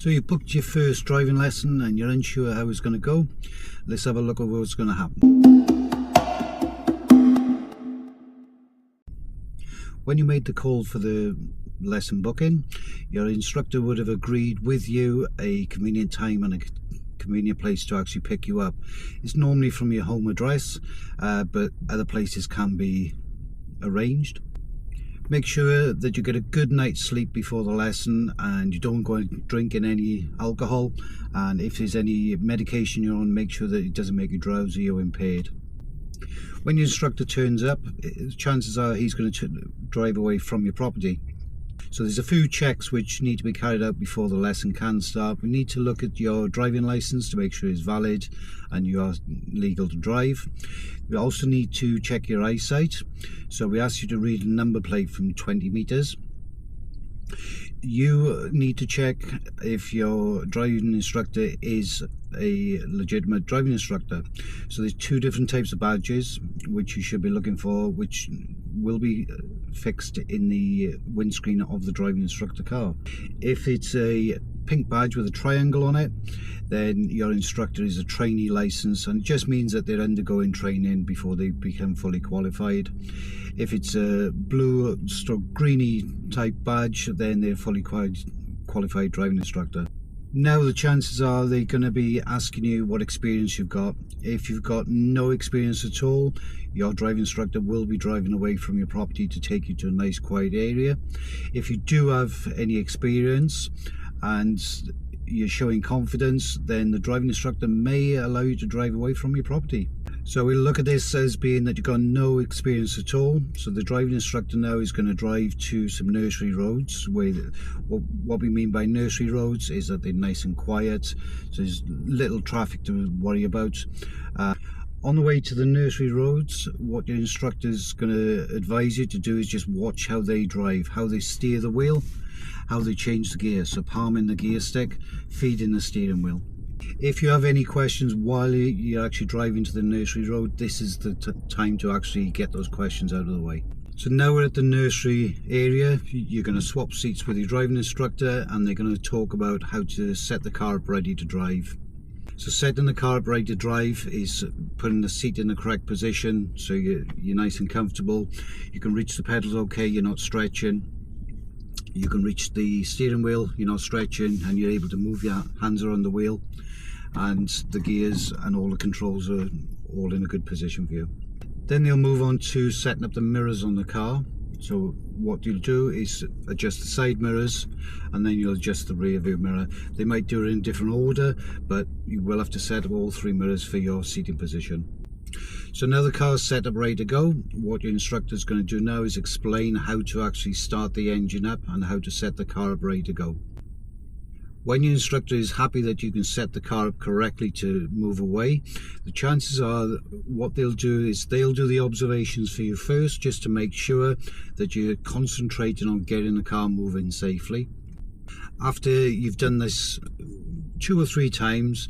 So you've booked your first driving lesson and you're unsure how it's going to go. Let's have a look at what's going to happen. When you made the call for the lesson booking, your instructor would have agreed with you a convenient time and a convenient place to actually pick you up. It's normally from your home address, but other places can be arranged. Make sure that you get a good night's sleep before the lesson and you don't go drinking any alcohol, and if there's any medication you're on, make sure that it doesn't make you drowsy or impaired. When your instructor turns up, chances are he's going to drive away from your property. So there's a few checks which need to be carried out before the lesson can start. We need to look at your driving license to make sure it's valid and you are legal to drive. We also need to check your eyesight. So we ask you to read a number plate from 20 meters. You need to check if your driving instructor is a legitimate driving instructor. So there's two different types of badges which you should be looking for, which will be fixed in the windscreen of the driving instructor car. If it's a pink badge with a triangle on it, then your instructor is a trainee license, and it just means that they're undergoing training before they become fully qualified. If it's a blue stroke greeny type badge, then they're fully qualified driving instructor. Now the chances are they're going to be asking you what experience you've got. If you've got no experience at all, your driving instructor will be driving away from your property to take you to a nice quiet area. If you do have any experience and you're showing confidence, then the driving instructor may allow you to drive away from your property. So we'll look at this as being that you've got no experience at all. So the driving instructor now is going to drive to some nursery roads. What we mean by nursery roads is that they're nice and quiet, so there's little traffic to worry about. On the way to the nursery roads, what your instructor is going to advise you to do is just watch how they drive, how they steer the wheel, how they change the gear. So palming the gear stick, feeding the steering wheel. If you have any questions while you're actually driving to the nursery road, this is the time to actually get those questions out of the way. So now we're at the nursery area. You're going to swap seats with your driving instructor and they're going to talk about how to set the car up ready to drive. So setting the car up ready to drive is putting the seat in the correct position so you're nice and comfortable. You can reach the pedals okay, you're not stretching. You can reach the steering wheel, you're not stretching, and you're able to move your hands around the wheel, and the gears and all the controls are all in a good position for you. Then they'll move on to setting up the mirrors on the car. So what you'll do is adjust the side mirrors and then you'll adjust the rear view mirror. They might do it in different order, but you will have to set up all three mirrors for your seating position. So now the car's set up ready to go, what your instructor is going to do now is explain how to actually start the engine up and how to set the car up ready to go. When your instructor is happy that you can set the car up correctly to move away, the chances are that what they'll do is they'll do the observations for you first, just to make sure that you're concentrating on getting the car moving safely. After you've done this 2 or 3 times,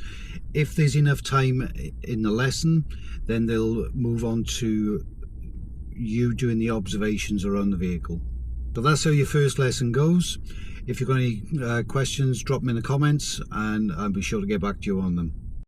if there's enough time in the lesson, then they'll move on to you doing the observations around the vehicle. So that's how your first lesson goes. If you've got any questions, drop them in the comments and I'll be sure to get back to you on them.